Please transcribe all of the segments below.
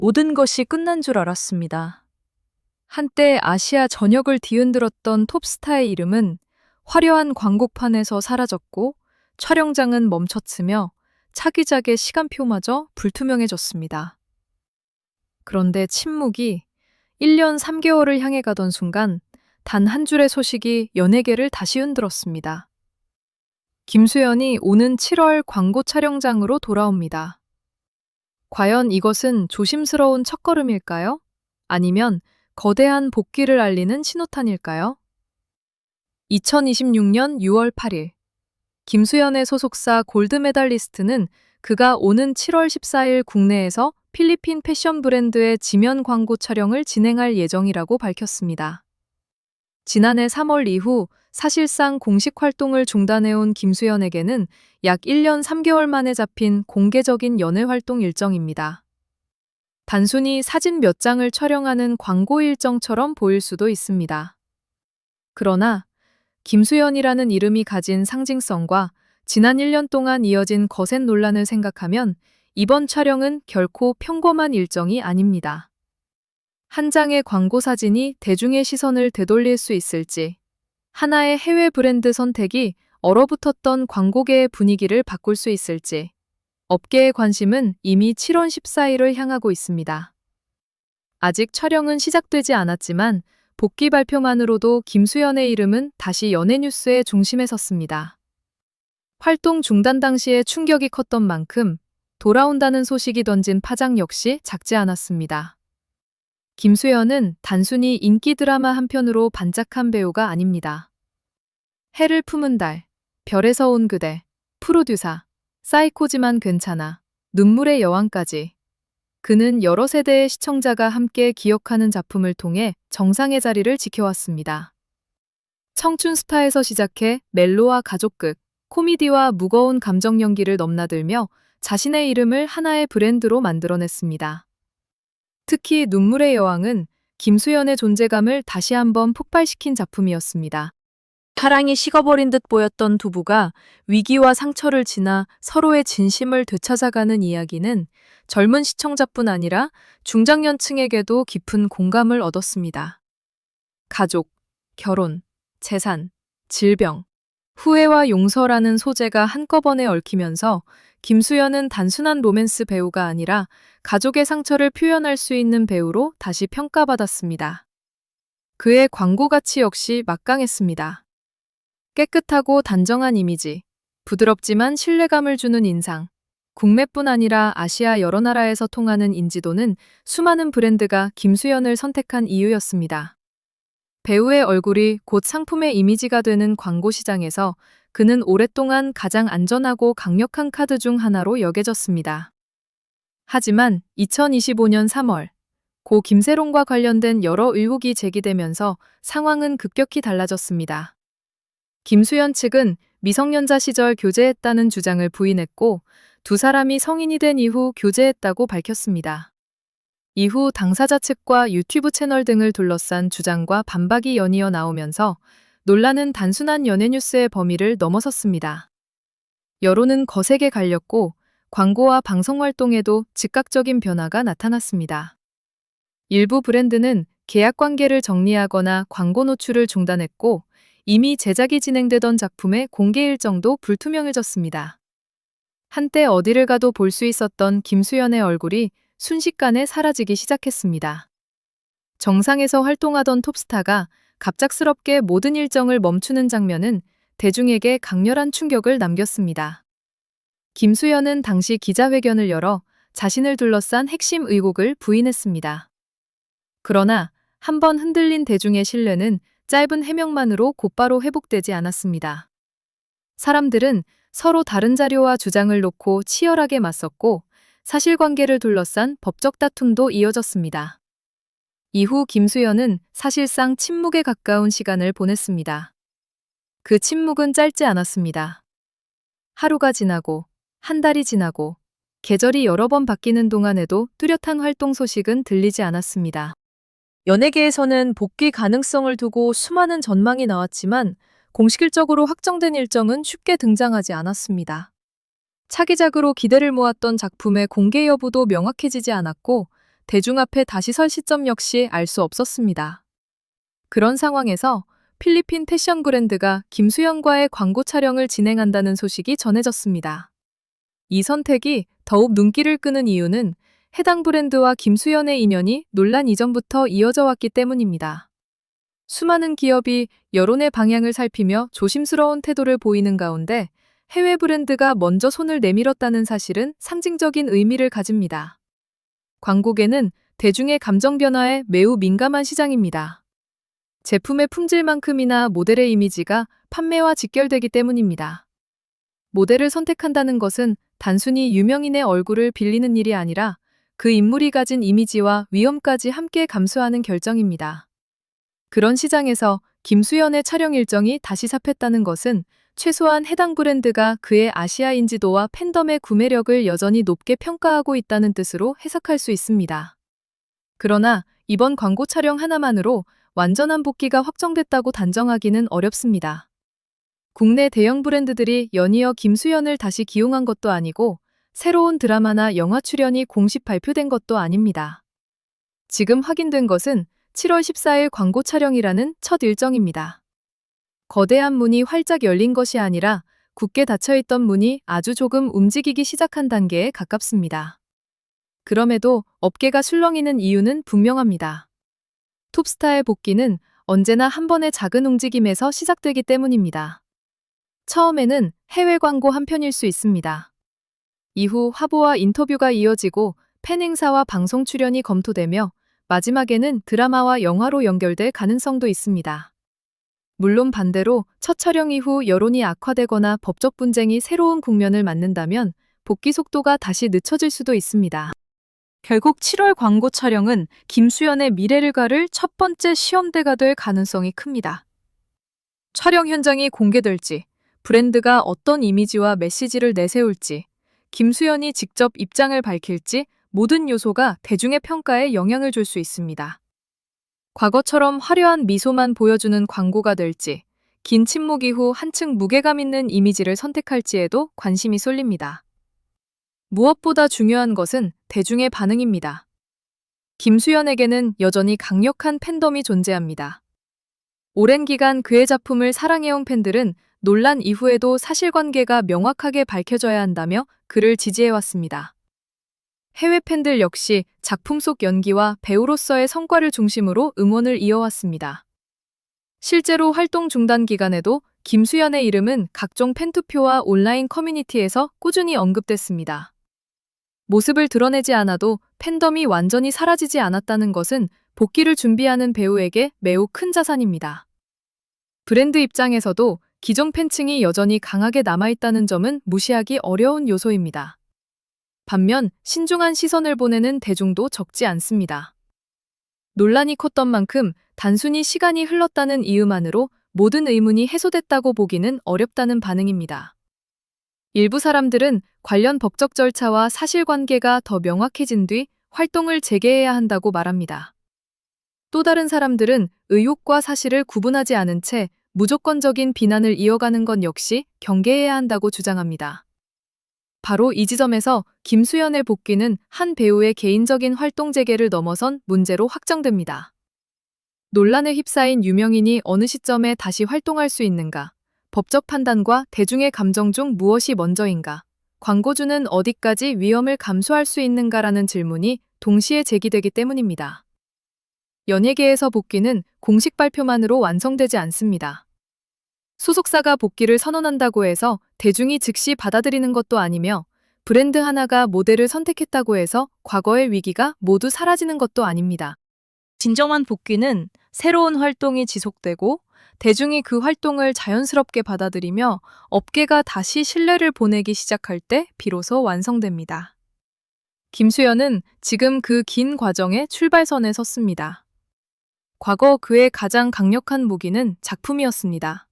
모든 것이 끝난 줄 알았습니다. 한때 아시아 전역을 뒤흔들었던 톱스타의 이름은 화려한 광고판에서 사라졌고 촬영장은 멈췄으며 차기작의 시간표마저 불투명해졌습니다. 그런데 침묵이 1년 3개월을 향해 가던 순간 단 한 줄의 소식이 연예계를 다시 흔들었습니다. 김수현이 오는 7월 광고 촬영장으로 돌아옵니다. 과연 이것은 조심스러운 첫걸음일까요? 아니면 거대한 복귀를 알리는 신호탄일까요? 2026년 6월 8일, 김수현의 소속사 골드메달리스트는 그가 오는 7월 14일 국내에서 필리핀 패션 브랜드의 지면 광고 촬영을 진행할 예정이라고 밝혔습니다. 지난해 3월 이후 사실상 공식 활동을 중단해온 김수현에게는 약 1년 3개월 만에 잡힌 공개적인 연애 활동 일정입니다. 단순히 사진 몇 장을 촬영하는 광고 일정처럼 보일 수도 있습니다. 그러나 김수현이라는 이름이 가진 상징성과 지난 1년 동안 이어진 거센 논란을 생각하면 이번 촬영은 결코 평범한 일정이 아닙니다. 한 장의 광고 사진이 대중의 시선을 되돌릴 수 있을지, 하나의 해외 브랜드 선택이 얼어붙었던 광고계의 분위기를 바꿀 수 있을지, 업계의 관심은 이미 7월 14일을 향하고 있습니다. 아직 촬영은 시작되지 않았지만 복귀 발표만으로도 김수현의 이름은 다시 연예 뉴스의 중심에 섰습니다. 활동 중단 당시에 충격이 컸던 만큼 돌아온다는 소식이 던진 파장 역시 작지 않았습니다. 김수현은 단순히 인기 드라마 한 편으로 반짝한 배우가 아닙니다. 해를 품은 달, 별에서 온 그대, 프로듀사, 사이코지만 괜찮아, 눈물의 여왕까지. 그는 여러 세대의 시청자가 함께 기억하는 작품을 통해 정상의 자리를 지켜왔습니다. 청춘 스타에서 시작해 멜로와 가족극, 코미디와 무거운 감정 연기를 넘나들며 자신의 이름을 하나의 브랜드로 만들어냈습니다. 특히 눈물의 여왕은 김수현의 존재감을 다시 한번 폭발시킨 작품이었습니다. 사랑이 식어버린 듯 보였던 두부가 위기와 상처를 지나 서로의 진심을 되찾아가는 이야기는 젊은 시청자뿐 아니라 중장년층에게도 깊은 공감을 얻었습니다. 가족, 결혼, 재산, 질병, 후회와 용서라는 소재가 한꺼번에 얽히면서 김수현은 단순한 로맨스 배우가 아니라 가족의 상처를 표현할 수 있는 배우로 다시 평가받았습니다. 그의 광고 가치 역시 막강했습니다. 깨끗하고 단정한 이미지, 부드럽지만 신뢰감을 주는 인상, 국내뿐 아니라 아시아 여러 나라에서 통하는 인지도는 수많은 브랜드가 김수현을 선택한 이유였습니다. 배우의 얼굴이 곧 상품의 이미지가 되는 광고 시장에서 그는 오랫동안 가장 안전하고 강력한 카드 중 하나로 여겨졌습니다. 하지만 2025년 3월, 고 김세롱과 관련된 여러 의혹이 제기되면서 상황은 급격히 달라졌습니다. 김수현 측은 미성년자 시절 교제했다는 주장을 부인했고 두 사람이 성인이 된 이후 교제했다고 밝혔습니다. 이후 당사자 측과 유튜브 채널 등을 둘러싼 주장과 반박이 연이어 나오면서 논란은 단순한 연예 뉴스의 범위를 넘어섰습니다. 여론은 거세게 갈렸고 광고와 방송 활동에도 즉각적인 변화가 나타났습니다. 일부 브랜드는 계약 관계를 정리하거나 광고 노출을 중단했고 이미 제작이 진행되던 작품의 공개 일정도 불투명해졌습니다. 한때 어디를 가도 볼 수 있었던 김수현의 얼굴이 순식간에 사라지기 시작했습니다. 정상에서 활동하던 톱스타가 갑작스럽게 모든 일정을 멈추는 장면은 대중에게 강렬한 충격을 남겼습니다. 김수현은 당시 기자회견을 열어 자신을 둘러싼 핵심 의혹을 부인했습니다. 그러나 한번 흔들린 대중의 신뢰는 짧은 해명만으로 곧바로 회복되지 않았습니다. 사람들은 서로 다른 자료와 주장을 놓고 치열하게 맞섰고 사실관계를 둘러싼 법적 다툼도 이어졌습니다. 이후 김수현은 사실상 침묵에 가까운 시간을 보냈습니다. 그 침묵은 짧지 않았습니다. 하루가 지나고 한 달이 지나고 계절이 여러 번 바뀌는 동안에도 뚜렷한 활동 소식은 들리지 않았습니다. 연예계에서는 복귀 가능성을 두고 수많은 전망이 나왔지만 공식적으로 확정된 일정은 쉽게 등장하지 않았습니다. 차기작으로 기대를 모았던 작품의 공개 여부도 명확해지지 않았고 대중 앞에 다시 설 시점 역시 알 수 없었습니다. 그런 상황에서 필리핀 패션 브랜드가 김수현과의 광고 촬영을 진행한다는 소식이 전해졌습니다. 이 선택이 더욱 눈길을 끄는 이유는 해당 브랜드와 김수현의 인연이 논란 이전부터 이어져 왔기 때문입니다. 수많은 기업이 여론의 방향을 살피며 조심스러운 태도를 보이는 가운데 해외 브랜드가 먼저 손을 내밀었다는 사실은 상징적인 의미를 가집니다. 광고계는 대중의 감정 변화에 매우 민감한 시장입니다. 제품의 품질만큼이나 모델의 이미지가 판매와 직결되기 때문입니다. 모델을 선택한다는 것은 단순히 유명인의 얼굴을 빌리는 일이 아니라 그 인물이 가진 이미지와 위험까지 함께 감수하는 결정입니다. 그런 시장에서 김수현의 촬영 일정이 다시 잡혔다는 것은 최소한 해당 브랜드가 그의 아시아 인지도와 팬덤의 구매력을 여전히 높게 평가하고 있다는 뜻으로 해석할 수 있습니다. 그러나 이번 광고 촬영 하나만으로 완전한 복귀가 확정됐다고 단정하기는 어렵습니다. 국내 대형 브랜드들이 연이어 김수현을 다시 기용한 것도 아니고 새로운 드라마나 영화 출연이 공식 발표된 것도 아닙니다. 지금 확인된 것은 7월 14일 광고 촬영이라는 첫 일정입니다. 거대한 문이 활짝 열린 것이 아니라 굳게 닫혀있던 문이 아주 조금 움직이기 시작한 단계에 가깝습니다. 그럼에도 업계가 술렁이는 이유는 분명합니다. 톱스타의 복귀는 언제나 한 번의 작은 움직임에서 시작되기 때문입니다. 처음에는 해외 광고 한 편일 수 있습니다. 이후 화보와 인터뷰가 이어지고 팬 행사와 방송 출연이 검토되며 마지막에는 드라마와 영화로 연결될 가능성도 있습니다. 물론 반대로 첫 촬영 이후 여론이 악화되거나 법적 분쟁이 새로운 국면을 맞는다면 복귀 속도가 다시 늦춰질 수도 있습니다. 결국 7월 광고 촬영은 김수현의 미래를 가를 첫 번째 시험대가 될 가능성이 큽니다. 촬영 현장이 공개될지, 브랜드가 어떤 이미지와 메시지를 내세울지, 김수현이 직접 입장을 밝힐지 모든 요소가 대중의 평가에 영향을 줄 수 있습니다. 과거처럼 화려한 미소만 보여주는 광고가 될지, 긴 침묵 이후 한층 무게감 있는 이미지를 선택할지에도 관심이 쏠립니다. 무엇보다 중요한 것은 대중의 반응입니다. 김수현에게는 여전히 강력한 팬덤이 존재합니다. 오랜 기간 그의 작품을 사랑해온 팬들은 논란 이후에도 사실관계가 명확하게 밝혀져야 한다며 그를 지지해왔습니다. 해외 팬들 역시 작품 속 연기와 배우로서의 성과를 중심으로 응원을 이어왔습니다. 실제로 활동 중단 기간에도 김수현의 이름은 각종 팬투표와 온라인 커뮤니티에서 꾸준히 언급됐습니다. 모습을 드러내지 않아도 팬덤이 완전히 사라지지 않았다는 것은 복귀를 준비하는 배우에게 매우 큰 자산입니다. 브랜드 입장에서도 기존 팬층이 여전히 강하게 남아있다는 점은 무시하기 어려운 요소입니다. 반면 신중한 시선을 보내는 대중도 적지 않습니다. 논란이 컸던 만큼 단순히 시간이 흘렀다는 이유만으로 모든 의문이 해소됐다고 보기는 어렵다는 반응입니다. 일부 사람들은 관련 법적 절차와 사실관계가 더 명확해진 뒤 활동을 재개해야 한다고 말합니다. 또 다른 사람들은 의혹과 사실을 구분하지 않은 채 무조건적인 비난을 이어가는 것 역시 경계해야 한다고 주장합니다. 바로 이 지점에서 김수현의 복귀는 한 배우의 개인적인 활동 재개를 넘어선 문제로 확정됩니다. 논란에 휩싸인 유명인이 어느 시점에 다시 활동할 수 있는가? 법적 판단과 대중의 감정 중 무엇이 먼저인가? 광고주는 어디까지 위험을 감수할 수 있는가라는 질문이 동시에 제기되기 때문입니다. 연예계에서 복귀는 공식 발표만으로 완성되지 않습니다. 소속사가 복귀를 선언한다고 해서 대중이 즉시 받아들이는 것도 아니며 브랜드 하나가 모델을 선택했다고 해서 과거의 위기가 모두 사라지는 것도 아닙니다. 진정한 복귀는 새로운 활동이 지속되고 대중이 그 활동을 자연스럽게 받아들이며 업계가 다시 신뢰를 보내기 시작할 때 비로소 완성됩니다. 김수현은 지금 그 긴 과정의 출발선에 섰습니다. 과거 그의 가장 강력한 무기는 작품이었습니다.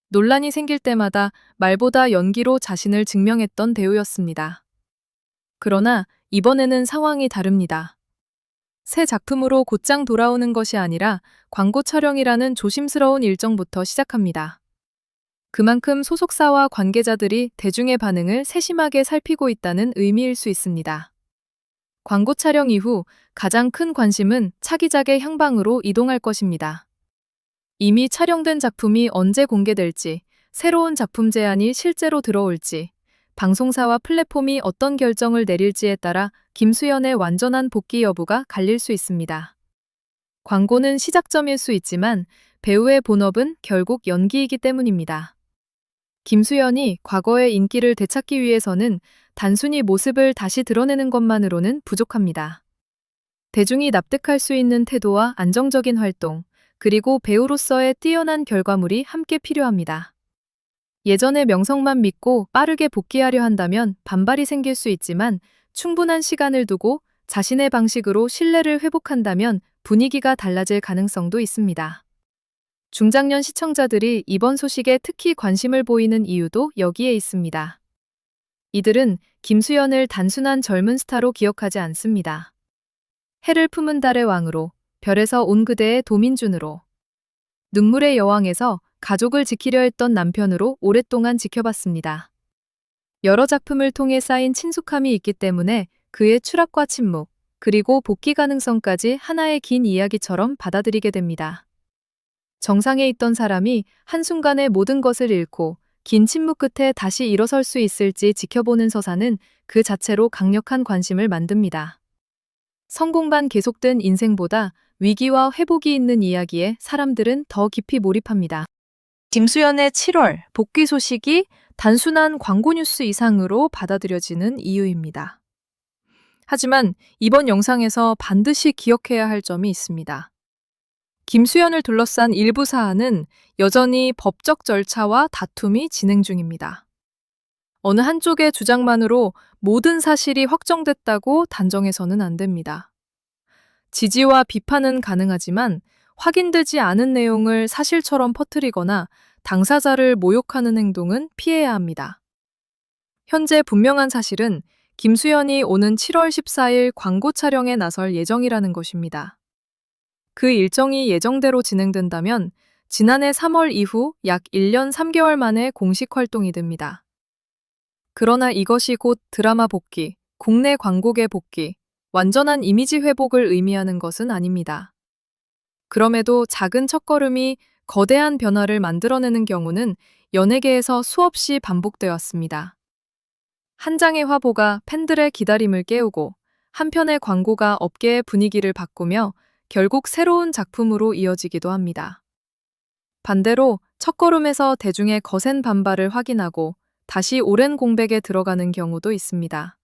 논란이 생길 때마다 말보다 연기로 자신을 증명했던 배우였습니다. 그러나 이번에는 상황이 다릅니다. 새 작품으로 곧장 돌아오는 것이 아니라 광고 촬영이라는 조심스러운 일정부터 시작합니다. 그만큼 소속사와 관계자들이 대중의 반응을 세심하게 살피고 있다는 의미일 수 있습니다. 광고 촬영 이후 가장 큰 관심은 차기작의 향방으로 이동할 것입니다. 이미 촬영된 작품이 언제 공개될지, 새로운 작품 제안이 실제로 들어올지, 방송사와 플랫폼이 어떤 결정을 내릴지에 따라 김수현의 완전한 복귀 여부가 갈릴 수 있습니다. 광고는 시작점일 수 있지만 배우의 본업은 결국 연기이기 때문입니다. 김수현이 과거의 인기를 되찾기 위해서는 단순히 모습을 다시 드러내는 것만으로는 부족합니다. 대중이 납득할 수 있는 태도와 안정적인 활동, 그리고 배우로서의 뛰어난 결과물이 함께 필요합니다. 예전의 명성만 믿고 빠르게 복귀하려 한다면 반발이 생길 수 있지만 충분한 시간을 두고 자신의 방식으로 신뢰를 회복한다면 분위기가 달라질 가능성도 있습니다. 중장년 시청자들이 이번 소식에 특히 관심을 보이는 이유도 여기에 있습니다. 이들은 김수현을 단순한 젊은 스타로 기억하지 않습니다. 해를 품은 달의 왕으로, 별에서 온 그대의 도민준으로, 눈물의 여왕에서 가족을 지키려 했던 남편으로 오랫동안 지켜봤습니다. 여러 작품을 통해 쌓인 친숙함이 있기 때문에 그의 추락과 침묵, 그리고 복귀 가능성까지 하나의 긴 이야기처럼 받아들이게 됩니다. 정상에 있던 사람이 한순간에 모든 것을 잃고 긴 침묵 끝에 다시 일어설 수 있을지 지켜보는 서사는 그 자체로 강력한 관심을 만듭니다. 성공만 계속된 인생보다 위기와 회복이 있는 이야기에 사람들은 더 깊이 몰입합니다. 김수현의 7월 복귀 소식이 단순한 광고 뉴스 이상으로 받아들여지는 이유입니다. 하지만 이번 영상에서 반드시 기억해야 할 점이 있습니다. 김수현을 둘러싼 일부 사안은 여전히 법적 절차와 다툼이 진행 중입니다. 어느 한쪽의 주장만으로 모든 사실이 확정됐다고 단정해서는 안 됩니다. 지지와 비판은 가능하지만 확인되지 않은 내용을 사실처럼 퍼뜨리거나 당사자를 모욕하는 행동은 피해야 합니다. 현재 분명한 사실은 김수현이 오는 7월 14일 광고 촬영에 나설 예정이라는 것입니다. 그 일정이 예정대로 진행된다면 지난해 3월 이후 약 1년 3개월 만에 공식 활동이 됩니다. 그러나 이것이 곧 드라마 복귀, 국내 광고계 복귀, 완전한 이미지 회복을 의미하는 것은 아닙니다. 그럼에도 작은 첫걸음이 거대한 변화를 만들어내는 경우는 연예계에서 수없이 반복되어 왔습니다. 한 장의 화보가 팬들의 기다림을 깨우고 한 편의 광고가 업계의 분위기를 바꾸며 결국 새로운 작품으로 이어지기도 합니다. 반대로 첫걸음에서 대중의 거센 반발을 확인하고 다시 오랜 공백에 들어가는 경우도 있습니다.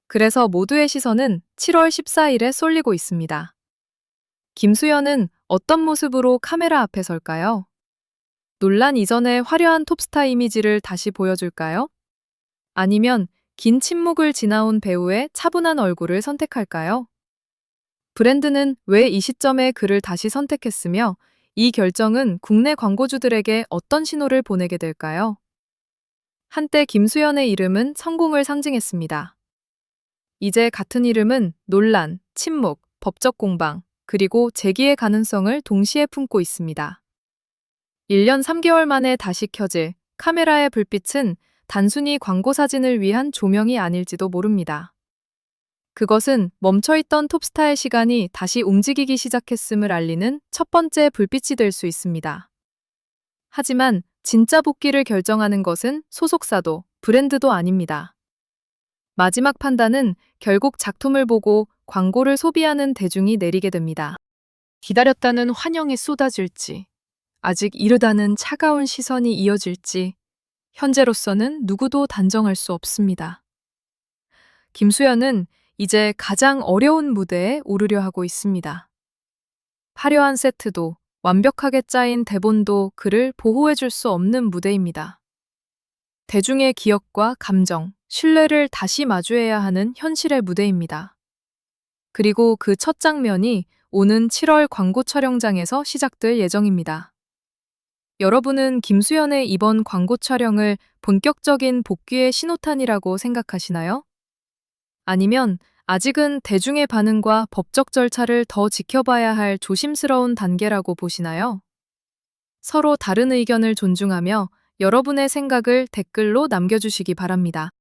그래서 모두의 시선은 7월 14일에 쏠리고 있습니다. 김수현은 어떤 모습으로 카메라 앞에 설까요? 논란 이전의 화려한 톱스타 이미지를 다시 보여줄까요? 아니면 긴 침묵을 지나온 배우의 차분한 얼굴을 선택할까요? 브랜드는 왜 이 시점에 그를 다시 선택했으며 이 결정은 국내 광고주들에게 어떤 신호를 보내게 될까요? 한때 김수현의 이름은 성공을 상징했습니다. 이제 같은 이름은 논란, 침묵, 법적 공방, 그리고 재기의 가능성을 동시에 품고 있습니다. 1년 3개월 만에 다시 켜질 카메라의 불빛은 단순히 광고 사진을 위한 조명이 아닐지도 모릅니다. 그것은 멈춰있던 톱스타의 시간이 다시 움직이기 시작했음을 알리는 첫 번째 불빛이 될 수 있습니다. 하지만 진짜 복귀를 결정하는 것은 소속사도 브랜드도 아닙니다. 마지막 판단은 결국 작품을 보고 광고를 소비하는 대중이 내리게 됩니다. 기다렸다는 환영이 쏟아질지, 아직 이르다는 차가운 시선이 이어질지, 현재로서는 누구도 단정할 수 없습니다. 김수현은 이제 가장 어려운 무대에 오르려 하고 있습니다. 화려한 세트도 완벽하게 짜인 대본도 그를 보호해줄 수 없는 무대입니다. 대중의 기억과 감정, 신뢰를 다시 마주해야 하는 현실의 무대입니다. 그리고 그 첫 장면이 오는 7월 광고 촬영장에서 시작될 예정입니다. 여러분은 김수현의 이번 광고 촬영을 본격적인 복귀의 신호탄이라고 생각하시나요? 아니면 아직은 대중의 반응과 법적 절차를 더 지켜봐야 할 조심스러운 단계라고 보시나요? 서로 다른 의견을 존중하며 여러분의 생각을 댓글로 남겨주시기 바랍니다.